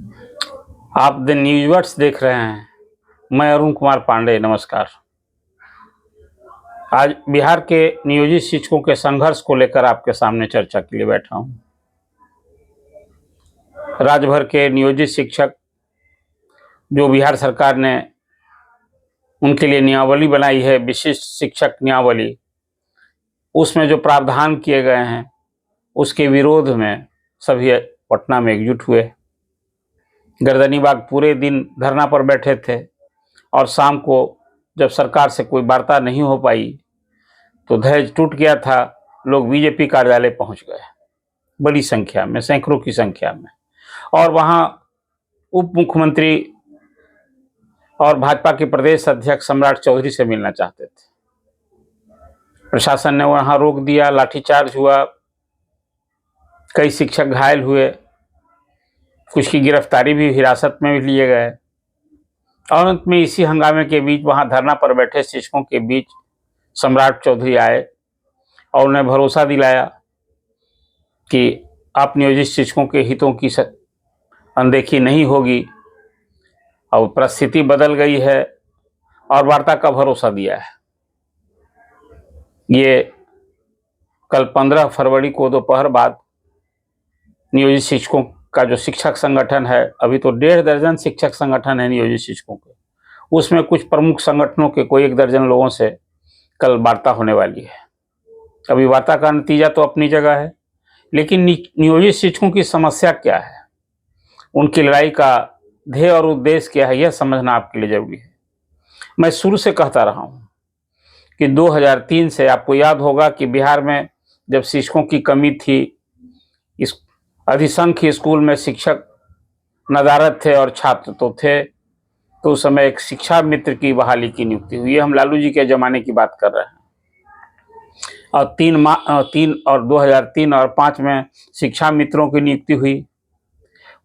आप द न्यूज़वर्ड्स देख रहे हैं। मैं अरुण कुमार पांडे, नमस्कार। आज बिहार के नियोजित शिक्षकों के संघर्ष को लेकर आपके सामने चर्चा के लिए बैठा हूं। राज्य भर के नियोजित शिक्षक जो बिहार सरकार ने उनके लिए नियमावली बनाई है, विशिष्ट शिक्षक नियमावली, उसमें जो प्रावधान किए गए हैं उसके विरोध में सभी पटना में एकजुट हुए। गर्दनीबाग पूरे दिन धरना पर बैठे थे और शाम को जब सरकार से कोई वार्ता नहीं हो पाई तो धैर्य टूट गया था। लोग बीजेपी कार्यालय पहुंच गए, बड़ी संख्या में, सैकड़ों की संख्या में, और वहां उप मुख्यमंत्री और भाजपा के प्रदेश अध्यक्ष सम्राट चौधरी से मिलना चाहते थे। प्रशासन ने वहां रोक दिया, लाठीचार्ज हुआ, कई शिक्षक घायल हुए, कुछ की गिरफ्तारी भी, हिरासत में भी लिए गए। और अंत में इसी हंगामे के बीच वहां धरना पर बैठे शिक्षकों के बीच सम्राट चौधरी आए और उन्हें भरोसा दिलाया कि आप नियोजित शिक्षकों के हितों की अनदेखी नहीं होगी। और परिस्थिति बदल गई है और वार्ता का भरोसा दिया है। ये कल 15 फरवरी को दोपहर बाद नियोजित शिक्षकों का जो शिक्षक संगठन है, अभी तो 1.5 दर्जन शिक्षक संगठन है नियोजित शिक्षकों के, उसमें कुछ प्रमुख संगठनों के कोई 1 दर्जन लोगों से कल वार्ता होने वाली है। अभी वार्ता का नतीजा तो अपनी जगह है, लेकिन नियोजित शिक्षकों की समस्या क्या है, उनकी लड़ाई का ध्येय और उद्देश्य क्या है, यह समझना आपके लिए जरूरी है। मैं शुरू से कहता रहा हूं कि 2003 से, आपको याद होगा कि बिहार में जब शिक्षकों की कमी थी, इस अधिसंख्य स्कूल में शिक्षक नदारद थे और छात्र तो थे, तो उस समय एक शिक्षा मित्र की बहाली की नियुक्ति हुई है। हम लालू जी के जमाने की बात कर रहे हैं। और 2003 और 2005 में शिक्षा मित्रों की नियुक्ति हुई।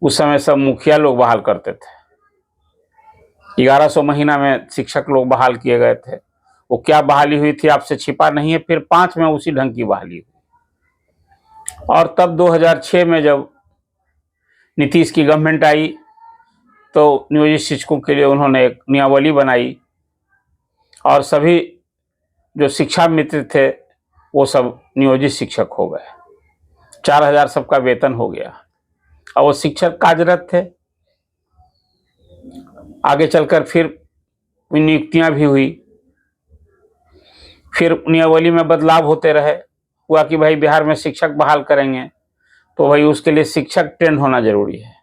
उस समय सब मुखिया लोग बहाल करते थे। 1100 महीना में शिक्षक लोग बहाल किए गए थे। वो क्या बहाली हुई थी आपसे छिपा नहीं है। फिर 5 में उसी ढंग की बहाली हुई। और तब 2006 में जब नीतीश की गवर्नमेंट आई तो नियोजित शिक्षकों के लिए उन्होंने एक नियमावली बनाई और सभी जो शिक्षा मित्र थे वो सब नियोजित शिक्षक हो गए। 4000 सबका वेतन हो गया और वो शिक्षक कार्यरत थे। आगे चलकर फिर नियुक्तियां भी हुई, फिर नियमावली में बदलाव होते रहे। हुआ कि भाई बिहार में शिक्षक बहाल करेंगे तो भाई उसके लिए शिक्षक ट्रेंड होना जरूरी है।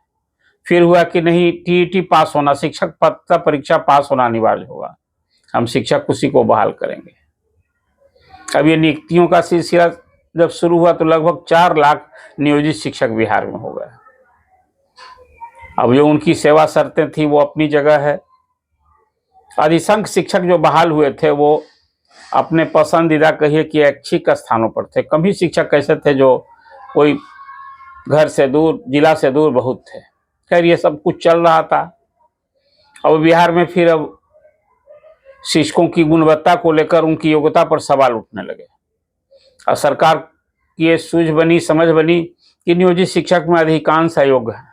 फिर हुआ कि नहीं, टीईटी पास होना, शिक्षक पात्रता परीक्षा पास होना अनिवार्य होगा, हम शिक्षक उसी को बहाल करेंगे। अब ये नियुक्तियों का सिलसिला जब शुरू हुआ तो लगभग 4 लाख नियोजित शिक्षक बिहार में हो गए। अब जो उनकी सेवा शर्तें थी वो अपनी जगह है। अधिसंख्य शिक्षक जो बहाल हुए थे वो अपने पसंदीदा, कहिए कि ऐच्छिक स्थानों पर थे। कभी शिक्षक ऐसे थे जो कोई घर से दूर, जिला से दूर बहुत थे। खैर ये सब कुछ चल रहा था। अब बिहार में फिर अब शिक्षकों की गुणवत्ता को लेकर, उनकी योग्यता पर सवाल उठने लगे और सरकार की ये सूझ बनी, समझ बनी कि नियोजित शिक्षक में अधिकांश अयोग्य हैं।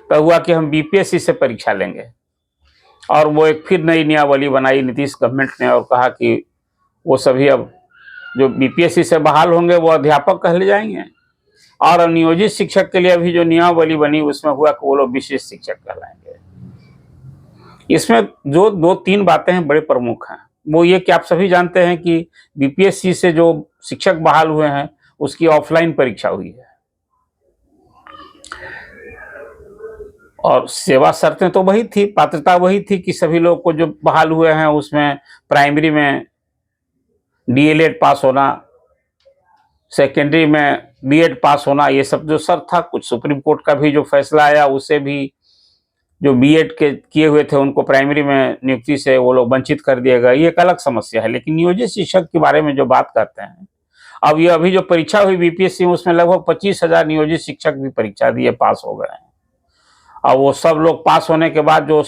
तो हुआ कि हम बीपीएससी से परीक्षा लेंगे और वो एक फिर नई नियमावली बनाई नीतीश गवर्नमेंट ने और कहा कि वो सभी अब जो बीपीएससी से बहाल होंगे वो अध्यापक कहले जाएंगे। और नियोजित शिक्षक के लिए अभी जो नियमावली बनी उसमें हुआ कि वो लोग विशिष्ट शिक्षक कहलाएंगे। इसमें जो 2-3 बातें हैं बड़े प्रमुख हैं। वो ये कि आप सभी जानते हैं कि बीपीएससी से जो शिक्षक बहाल हुए हैं उसकी ऑफलाइन परीक्षा हुई है और सेवा शर्तें तो वही थी, पात्रता वही थी कि सभी लोग को जो बहाल हुए हैं उसमें प्राइमरी में डीएलएड पास होना, सेकेंडरी में बीएड पास होना, ये सब जो शर्त था। कुछ सुप्रीम कोर्ट का भी जो फैसला आया उससे भी जो बीएड के किए हुए थे उनको प्राइमरी में नियुक्ति से वो लोग वंचित कर दिए गए। ये एक अलग समस्या है। लेकिन नियोजित शिक्षक के बारे में जो बात करते हैं, अब ये अभी जो परीक्षा हुई बीपीएससी में उसमें लगभग 25,000 नियोजित शिक्षक भी परीक्षा दिए, पास हो गए हैं। और वो सब लोग पास होने के बाद जो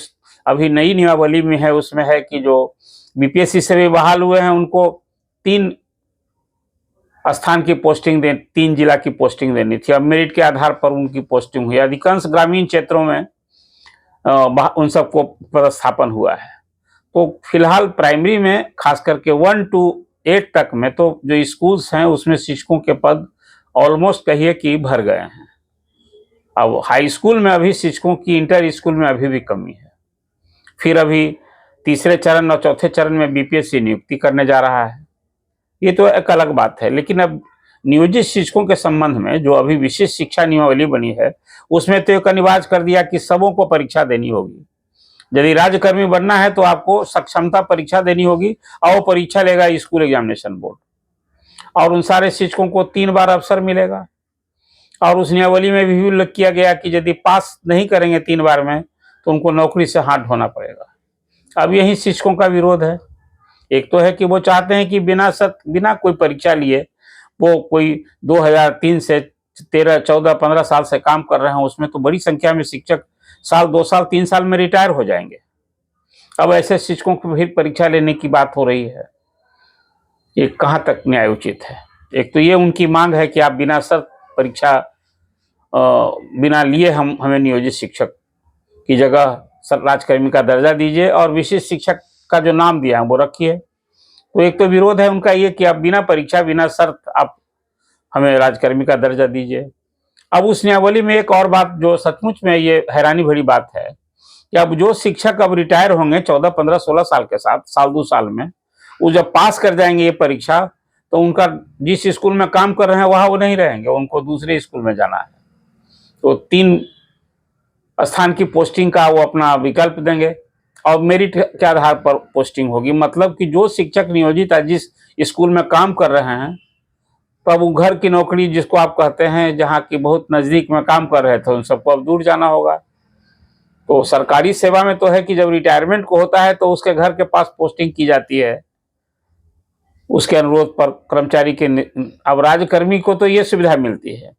अभी नई नियमावली में है उसमें है कि जो बीपीएससी से भी बहाल हुए हैं उनको 3 स्थान की पोस्टिंग 3 जिला की पोस्टिंग देनी थी। अब मेरिट के आधार पर उनकी पोस्टिंग हुई। अधिकांश ग्रामीण क्षेत्रों में उन सबको पदस्थापन हुआ है। तो फिलहाल प्राइमरी में खास करके 1 to 8 तक में तो जो स्कूल्स हैं उसमें शिक्षकों के पद ऑलमोस्ट कहिए कि भर गए हैं। अब हाई स्कूल में अभी शिक्षकों की, इंटर स्कूल में अभी भी कमी है। फिर अभी तीसरे चरण और चौथे चरण में बीपीएससी नियुक्ति करने जा रहा है, ये तो एक अलग बात है। लेकिन अब नियोजित शिक्षकों के संबंध में जो अभी विशेष शिक्षा नियमावली बनी है उसमें तो एक अनिवार्य कर दिया कि सबों को परीक्षा देनी होगी। यदि राज्यकर्मी बनना है तो आपको सक्षमता परीक्षा देनी होगी और वो परीक्षा लेगा स्कूल एग्जामिनेशन बोर्ड, और उन सारे शिक्षकों को 3 बार अवसर मिलेगा। और उस नियमावली में भी उल्लेख किया गया कि यदि पास नहीं करेंगे 3 बार में तो उनको नौकरी से हाथ धोना पड़ेगा। अब यही शिक्षकों का विरोध है। एक तो है कि वो चाहते हैं कि बिना कोई परीक्षा लिए वो कोई 2003 से 13, 14, 15 साल से काम कर रहे हैं, उसमें तो बड़ी संख्या में शिक्षक साल, 2 साल, 3 साल में रिटायर हो जाएंगे। अब ऐसे शिक्षकों को फिर परीक्षा लेने की बात हो रही है, ये कहाँ तक न्याय उचित है। एक तो ये उनकी मांग है कि आप बिना शर्त परीक्षा बिना लिए हमें नियोजित शिक्षक की जगह राजकर्मी का दर्जा दीजिए और विशेष शिक्षक का जो नाम दिया है वो रखिए। तो एक तो विरोध है उनका ये कि आप बिना परीक्षा, बिना शर्त आप हमें राजकर्मी का दर्जा दीजिए। अब उस नियमावली में एक और बात जो सचमुच में ये हैरानी भरी बात है कि अब जो शिक्षक अब रिटायर होंगे 14, 15, 16 साल के साथ, साल 2 साल में, वो जब पास कर जाएंगे ये परीक्षा तो उनका जिस स्कूल में काम कर रहे हैं वहां वो नहीं रहेंगे, उनको दूसरे स्कूल में जाना है। तो 3 स्थान की पोस्टिंग का वो अपना विकल्प देंगे और मेरिट के आधार पर पोस्टिंग होगी। मतलब कि जो शिक्षक नियोजित आज जिस स्कूल में काम कर रहे हैं, तो अब वो घर की नौकरी जिसको आप कहते हैं, जहाँ की बहुत नजदीक में काम कर रहे थे, उन सबको अब दूर जाना होगा। तो सरकारी सेवा में तो है कि जब रिटायरमेंट को होता है तो उसके घर के पास पोस्टिंग की जाती है उसके अनुरोध पर कर्मचारी के। अब राजकर्मी को तो ये सुविधा मिलती है,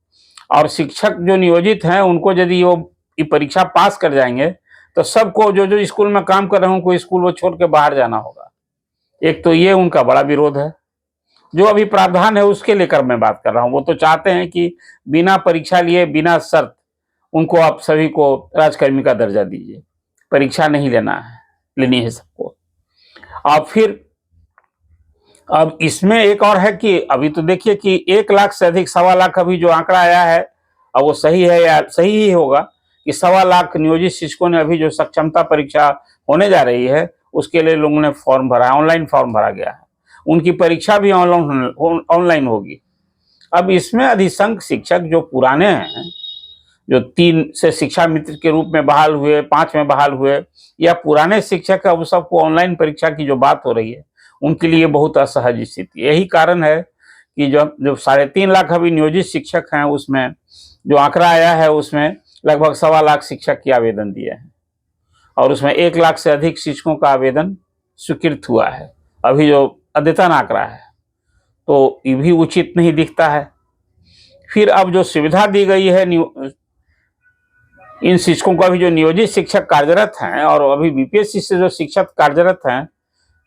और शिक्षक जो नियोजित हैं उनको यदि वो ये परीक्षा पास कर जाएंगे तो सबको जो स्कूल में काम कर रहे हैं उनको स्कूल वो छोड़ के बाहर जाना होगा। एक तो ये उनका बड़ा विरोध है। जो अभी प्रावधान है उसके लेकर मैं बात कर रहा हूँ। वो तो चाहते हैं कि बिना परीक्षा लिए, बिना शर्त उनको आप सभी को राजकर्मी का दर्जा दीजिए, परीक्षा नहीं लेनी है सबको। और फिर अब इसमें एक और है कि अभी तो देखिए कि 1 लाख से अधिक, 1.25 लाख अभी जो आंकड़ा आया है, अब वो सही है या सही ही होगा कि 1.25 लाख नियोजित शिक्षकों ने अभी जो सक्षमता परीक्षा होने जा रही है उसके लिए लोगों ने फॉर्म भरा है, ऑनलाइन फॉर्म भरा गया है, उनकी परीक्षा भी ऑनलाइन होगी। अब इसमें अधिसंख्य शिक्षक जो पुराने हैं, जो 3 से शिक्षा मित्र के रूप में बहाल हुए, 5 में बहाल हुए, या पुराने शिक्षक है, वो सबको ऑनलाइन परीक्षा की जो बात हो रही है उनके लिए बहुत असहज स्थिति। यही कारण है कि जो 3.5 लाख अभी नियोजित शिक्षक हैं उसमें जो आंकड़ा आया है उसमें लगभग 1.25 लाख शिक्षक के आवेदन दिए हैं, और उसमें 1 लाख से अधिक शिक्षकों का आवेदन स्वीकृत हुआ है। अभी जो अद्यतन आंकड़ा है तो ये भी उचित नहीं दिखता है। फिर अब जो सुविधा दी गई है इन शिक्षकों को, अभी जो नियोजित शिक्षक कार्यरत हैं और अभी बीपीएससी से जो शिक्षक कार्यरत हैं,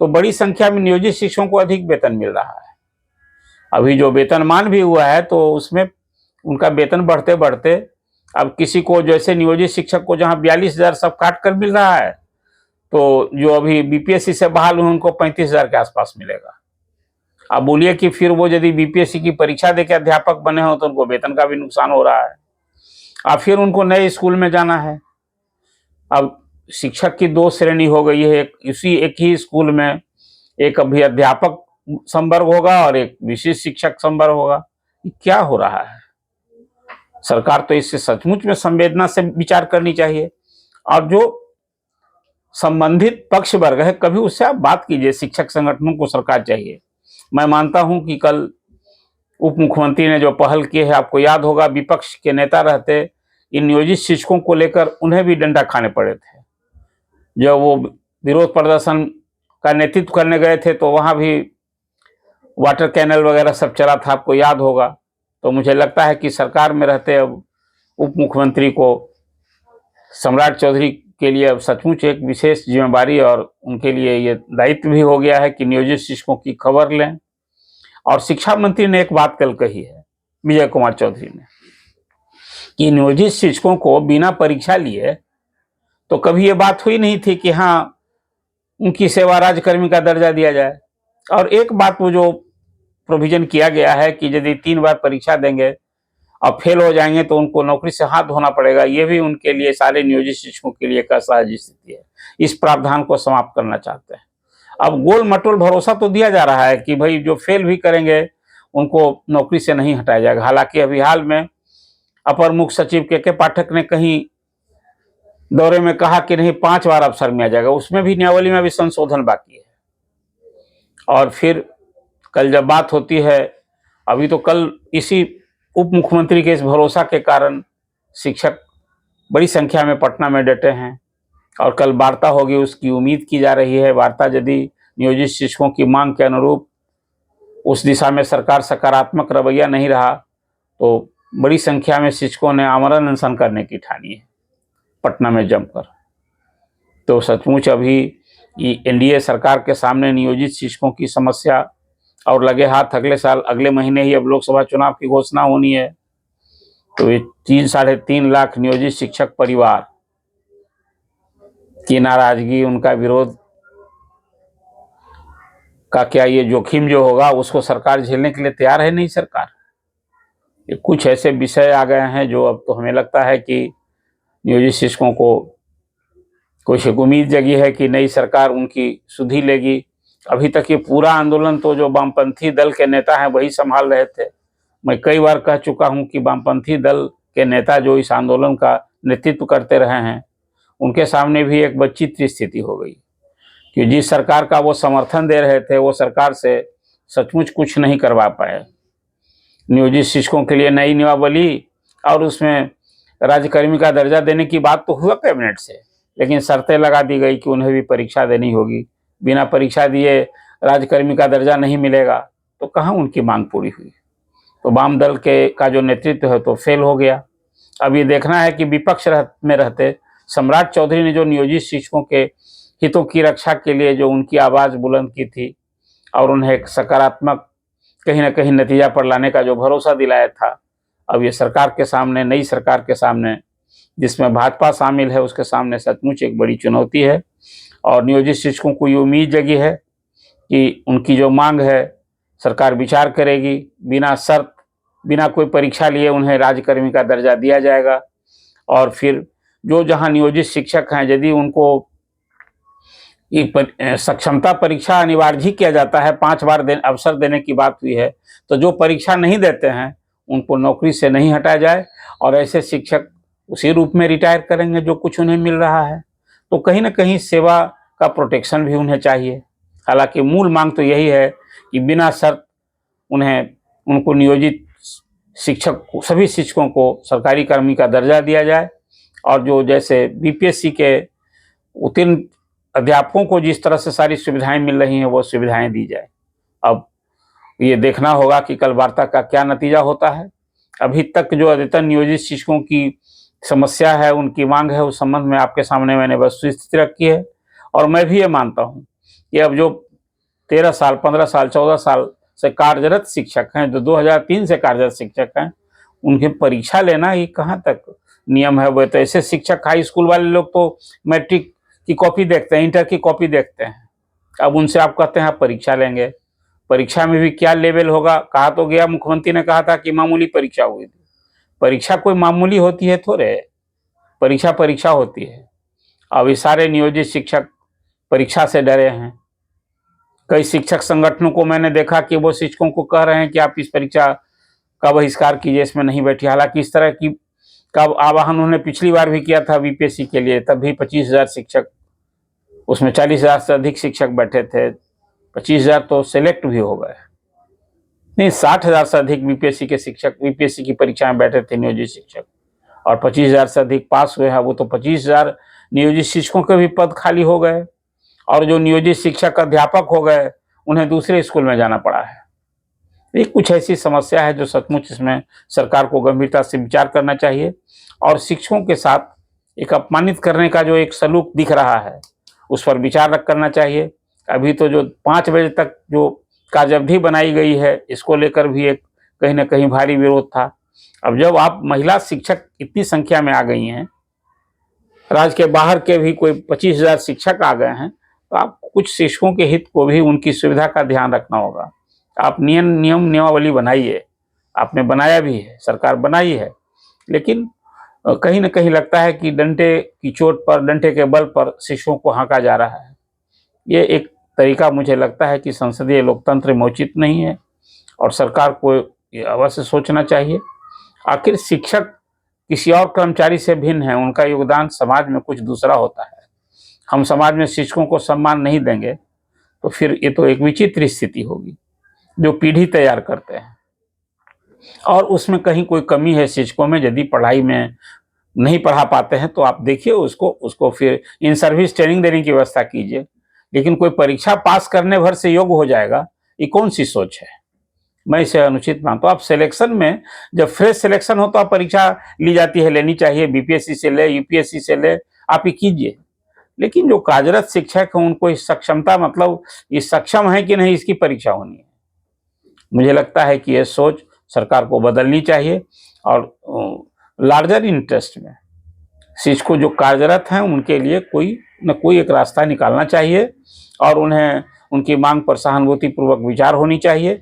तो बड़ी संख्या में नियोजित शिक्षकों को अधिक वेतन मिल रहा है। अभी जो वेतनमान भी हुआ है तो उसमें उनका वेतन बढ़ते बढ़ते अब किसी को, जैसे नियोजित शिक्षक को जहां 42,000 सब काट कर मिल रहा है, तो जो अभी बीपीएससी से बहाल हुए उनको 35,000 के आसपास मिलेगा। अब बोलिए कि फिर वो यदि बीपीएससी की परीक्षा देकर अध्यापक बने हो तो उनको वेतन का भी नुकसान हो रहा है। अब फिर उनको नए स्कूल में जाना है। अब शिक्षक की 2 श्रेणी हो गई है, एक ही स्कूल में एक अभी अध्यापक संवर्ग होगा और एक विशेष शिक्षक संवर्ग होगा। क्या हो रहा है? सरकार तो इससे सचमुच में संवेदना से विचार करनी चाहिए, और जो संबंधित पक्ष वर्ग है कभी उससे आप बात कीजिए। शिक्षक संगठनों को सरकार चाहिए। मैं मानता हूं कि कल उप मुख्यमंत्री ने जो पहल की है, आपको याद होगा विपक्ष के नेता रहते, इन नियोजित शिक्षकों को लेकर उन्हें भी डंडा खाने पड़े थे। जब वो विरोध प्रदर्शन का नेतृत्व करने गए थे तो वहां भी वाटर कैनल वगैरह सब चला था, आपको याद होगा। तो मुझे लगता है कि सरकार में रहते अब उप मुख्यमंत्री को, सम्राट चौधरी के लिए अब सचमुच एक विशेष जिम्मेदारी और उनके लिए ये दायित्व भी हो गया है कि नियोजित शिक्षकों की खबर लें और शिक्षा मंत्री ने एक बात कल कही है, विजय कुमार चौधरी ने, कि नियोजित शिक्षकों को बिना परीक्षा लिए, तो कभी ये बात हुई नहीं थी कि हाँ उनकी सेवा राज्यकर्मी का दर्जा दिया जाए। और एक बात वो जो प्रोविजन किया गया है कि यदि 3 बार परीक्षा देंगे और फेल हो जाएंगे तो उनको नौकरी से हाथ धोना पड़ेगा, ये भी उनके लिए, सारे नियोजित शिक्षकों के लिए एक असहज स्थिति है। इस प्रावधान को समाप्त करना चाहते हैं। अब गोल मटोल भरोसा तो दिया जा रहा है कि भाई जो फेल भी करेंगे उनको नौकरी से नहीं हटाया जाएगा। हालांकि अभी हाल में अपर मुख्य सचिव के पाठक ने कहीं दौरे में कहा कि नहीं 5 बार अवसर मिला जाएगा, उसमें भी नियमावली में भी संशोधन बाकी है। और फिर कल जब बात होती है, अभी तो कल इसी उप मुख्यमंत्री के इस भरोसा के कारण शिक्षक बड़ी संख्या में पटना में डटे हैं और कल वार्ता होगी, उसकी उम्मीद की जा रही है। वार्ता यदि नियोजित शिक्षकों की मांग के अनुरूप उस दिशा में सरकार सकारात्मक रवैया नहीं रहा तो बड़ी संख्या में शिक्षकों ने आमरण अनशन करने की ठानी है पटना में जमकर। तो सचमुच अभी एनडीए सरकार के सामने नियोजित शिक्षकों की समस्या और लगे हाथ अगले साल, अगले महीने ही अब लोकसभा चुनाव की घोषणा होनी है। तो ये 3-3.5 लाख नियोजित शिक्षक परिवार की नाराजगी, उनका विरोध का क्या ये जोखिम जो होगा उसको सरकार झेलने के लिए तैयार है नहीं सरकार। ये कुछ ऐसे विषय आ गए हैं जो अब तो हमें लगता है कि नियोजित शिक्षकों को कुछ उम्मीद जगी है कि नई सरकार उनकी सुधि लेगी। अभी तक ये पूरा आंदोलन तो जो वामपंथी दल के नेता हैं वही संभाल रहे थे। मैं कई बार कह चुका हूं कि वामपंथी दल के नेता जो इस आंदोलन का नेतृत्व करते रहे हैं उनके सामने भी एक विचित्र स्थिति हो गई कि जिस सरकार का वो समर्थन दे रहे थे वो सरकार से सचमुच कुछ नहीं करवा पाए। नियोजित शिक्षकों के लिए नई नियमावली और उसमें राज्यकर्मी का दर्जा देने की बात तो हुआ कैबिनेट से, लेकिन शर्तें लगा दी गई कि उन्हें भी परीक्षा देनी होगी, बिना परीक्षा दिए राज्यकर्मी का दर्जा नहीं मिलेगा। तो कहाँ उनकी मांग पूरी हुई। तो वाम दल के का जो नेतृत्व है तो फेल हो गया। अब ये देखना है कि विपक्ष में रहते सम्राट चौधरी ने जो नियोजित शिक्षकों के हितों की रक्षा के लिए जो उनकी आवाज़ बुलंद की थी और उन्हें एक सकारात्मक कहीं ना कहीं नतीजा पर लाने का जो भरोसा दिलाया था, अब ये सरकार के सामने, नई सरकार के सामने जिसमें भाजपा शामिल है, उसके सामने सचमुच एक बड़ी चुनौती है। और नियोजित शिक्षकों को ये उम्मीद जगी है कि उनकी जो मांग है सरकार विचार करेगी, बिना शर्त, बिना कोई परीक्षा लिए उन्हें राज्यकर्मी का दर्जा दिया जाएगा। और फिर जो जहां नियोजित शिक्षक हैं यदि उनको सक्षमता परीक्षा अनिवार्य ही किया जाता है, 5 बार अवसर देने की बात हुई है, तो जो परीक्षा नहीं देते हैं उनको नौकरी से नहीं हटाया जाए और ऐसे शिक्षक उसी रूप में रिटायर करेंगे जो कुछ उन्हें मिल रहा है। तो कहीं ना कहीं सेवा का प्रोटेक्शन भी उन्हें चाहिए। हालांकि मूल मांग तो यही है कि बिना शर्त उनको नियोजित शिक्षक, सभी शिक्षकों को सरकारी कर्मी का दर्जा दिया जाए और जो जैसे बीपीएससी के उत्तीर्ण अध्यापकों को जिस तरह से सारी सुविधाएं मिल रही हैं वो सुविधाएं दी जाए। अब ये देखना होगा कि कल वार्ता का क्या नतीजा होता है। अभी तक जो अद्यतन नियोजित शिक्षकों की समस्या है, उनकी मांग है, उस संबंध में आपके सामने मैंने वस्तुस्थिति रखी है। और मैं भी ये मानता हूँ कि अब जो 13 साल, 15 साल, 14 साल से कार्यरत शिक्षक हैं, जो 2003 से कार्यरत शिक्षक हैं, उनकी परीक्षा लेना ये कहाँ तक नियम है। वो तो ऐसे शिक्षक, हाई स्कूल वाले लोग तो मैट्रिक की कॉपी देखते हैं, इंटर की कॉपी देखते हैं। अब उनसे आप कहते हैं आप परीक्षा लेंगे, परीक्षा में भी क्या लेवल होगा। कहा तो गया, मुख्यमंत्री ने कहा था कि मामूली परीक्षा हुई थी। परीक्षा कोई मामूली होती है थोड़े, परीक्षा परीक्षा होती है। अब ये सारे नियोजित शिक्षक परीक्षा से डरे हैं। कई शिक्षक संगठनों को मैंने देखा कि वो शिक्षकों को कह रहे हैं कि आप इस परीक्षा का बहिष्कार कीजिए, इसमें नहीं बैठिए। हालांकि इस तरह की का आह्वान उन्होंने पिछली बार भी किया था बीपीएससी के लिए, तब भी 25,000 शिक्षक, उसमें 40,000 से अधिक शिक्षक बैठे थे। 25,000 तो सिलेक्ट भी हो गए, नहीं 60,000 से अधिक बीपीएससी के शिक्षक बीपीएससी की परीक्षा में बैठे थे नियोजित शिक्षक, और 25,000 से अधिक पास हुए हैं। वो तो 25,000 नियोजित शिक्षकों के भी पद खाली हो गए और जो नियोजित शिक्षक अध्यापक हो गए उन्हें दूसरे स्कूल में जाना पड़ा है। ये कुछ ऐसी समस्या है जो सचमुच इसमें सरकार को गंभीरता से विचार करना चाहिए और शिक्षकों के साथ एक अपमानित करने का जो एक सलूक दिख रहा है उस पर विचार करना चाहिए। अभी तो जो 5 बजे तक जो कार्यविधि बनाई गई है, इसको लेकर भी एक कहीं ना कहीं भारी विरोध था। अब जब आप महिला शिक्षक इतनी संख्या में आ गई हैं, राज्य के बाहर के भी कोई 25,000 शिक्षक आ गए हैं, तो आप कुछ शिक्षकों के हित को भी, उनकी सुविधा का ध्यान रखना होगा। आप नियमावली बनाइए, आपने बनाया भी है, सरकार बनाई है, लेकिन कहीं ना कहीं लगता है कि डंडे की चोट पर, डंडे के बल पर शिक्षकों को हाँका जा रहा है। ये एक तरीका मुझे लगता है कि संसदीय लोकतंत्र में उचित नहीं है और सरकार को अवश्य सोचना चाहिए। आखिर शिक्षक किसी और कर्मचारी से भिन्न है, उनका योगदान समाज में कुछ दूसरा होता है। हम समाज में शिक्षकों को सम्मान नहीं देंगे तो फिर ये तो एक विचित्र स्थिति होगी, जो पीढ़ी तैयार करते हैं। और उसमें कहीं कोई कमी है शिक्षकों में, यदि पढ़ाई में नहीं पढ़ा पाते हैं तो आप देखिए उसको फिर इन सर्विस ट्रेनिंग देने की व्यवस्था कीजिए। लेकिन कोई परीक्षा पास करने भर से योग्य हो जाएगा, ये कौन सी सोच है? मैं इसे अनुचित मानता हूँ। आप सिलेक्शन में, जब फ्रेश सिलेक्शन हो तो आप परीक्षा ली जाती है, लेनी चाहिए, बीपीएससी से ले, यूपीएससी से ले, आप ये कीजिए। लेकिन जो कार्यरत शिक्षक हैं उनको इस सक्षमता, मतलब ये सक्षम है कि नहीं, इसकी परीक्षा होनी है। मुझे लगता है कि यह सोच सरकार को बदलनी चाहिए और लार्जर इंटरेस्ट में शिक्षकों जो कार्यरत हैं उनके लिए कोई न कोई एक रास्ता निकालना चाहिए और उन्हें उनकी मांग पर सहानुभूति पूर्वक विचार होनी चाहिए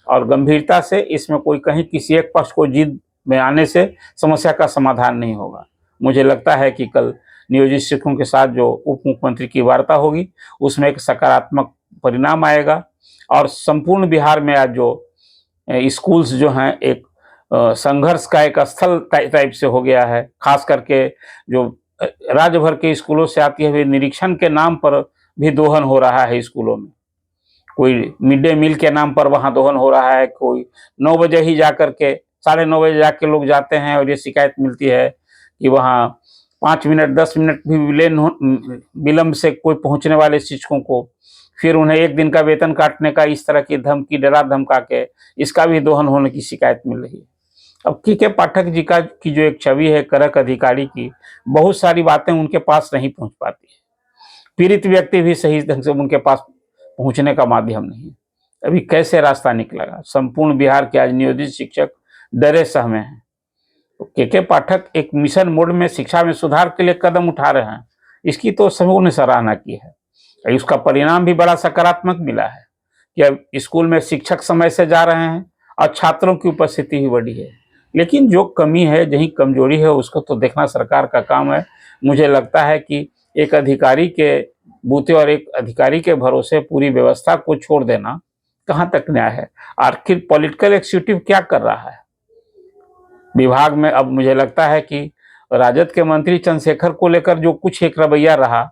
और गंभीरता से इसमें कोई कहीं किसी एक पक्ष को जिद में आने से समस्या का समाधान नहीं होगा। मुझे लगता है कि कल नियोजित शिक्षकों के साथ जो उप मुख्यमंत्री की वार्ता होगी उसमें एक सकारात्मक परिणाम आएगा और संपूर्ण बिहार में आज जो स्कूल्स जो हैं एक संघर्ष का एक स्थल टाइप से हो गया है। खास करके जो राज्य भर के स्कूलों से आती है, निरीक्षण के नाम पर भी दोहन हो रहा है स्कूलों में। कोई मिड डे मील के नाम पर वहां दोहन हो रहा है, कोई 9 बजे ही जाकर के, 9:30 बजे जाके लोग जाते हैं और ये शिकायत मिलती है कि वहाँ 5 मिनट 10 मिनट भी विलंब से कोई पहुंचने वाले शिक्षकों को फिर उन्हें 1 दिन का वेतन काटने का इस तरह की धमकी, डरा धमका के, इसका भी दोहन होने की शिकायत मिल रही है। अब के पाठक जी की जो एक छवि है करक अधिकारी की, बहुत सारी बातें उनके पास नहीं पहुंच पाती है। पीड़ित व्यक्ति भी सही ढंग से उनके पास पहुंचने का माध्यम नहीं है। अभी कैसे रास्ता निकलेगा? संपूर्ण बिहार के आज नियोजित शिक्षक डरे सहमे हैं। तो के पाठक एक मिशन मोड में शिक्षा में सुधार के लिए कदम उठा रहे हैं, इसकी तो सबों ने सराहना की है। उसका परिणाम भी बड़ा सकारात्मक मिला है कि अब स्कूल में शिक्षक समय से जा रहे हैं और छात्रों की उपस्थिति भी बढ़ी है। लेकिन जो कमी है, जहीं कमजोरी है, उसको तो देखना सरकार का काम है। मुझे लगता है कि एक अधिकारी के बूते और एक अधिकारी के भरोसे पूरी व्यवस्था को छोड़ देना कहाँ तक न्याय है? आखिर पॉलिटिकल एग्जीक्यूटिव क्या कर रहा है विभाग में? अब मुझे लगता है कि राजद के मंत्री चंद्रशेखर को लेकर जो कुछ एक रवैया रहा,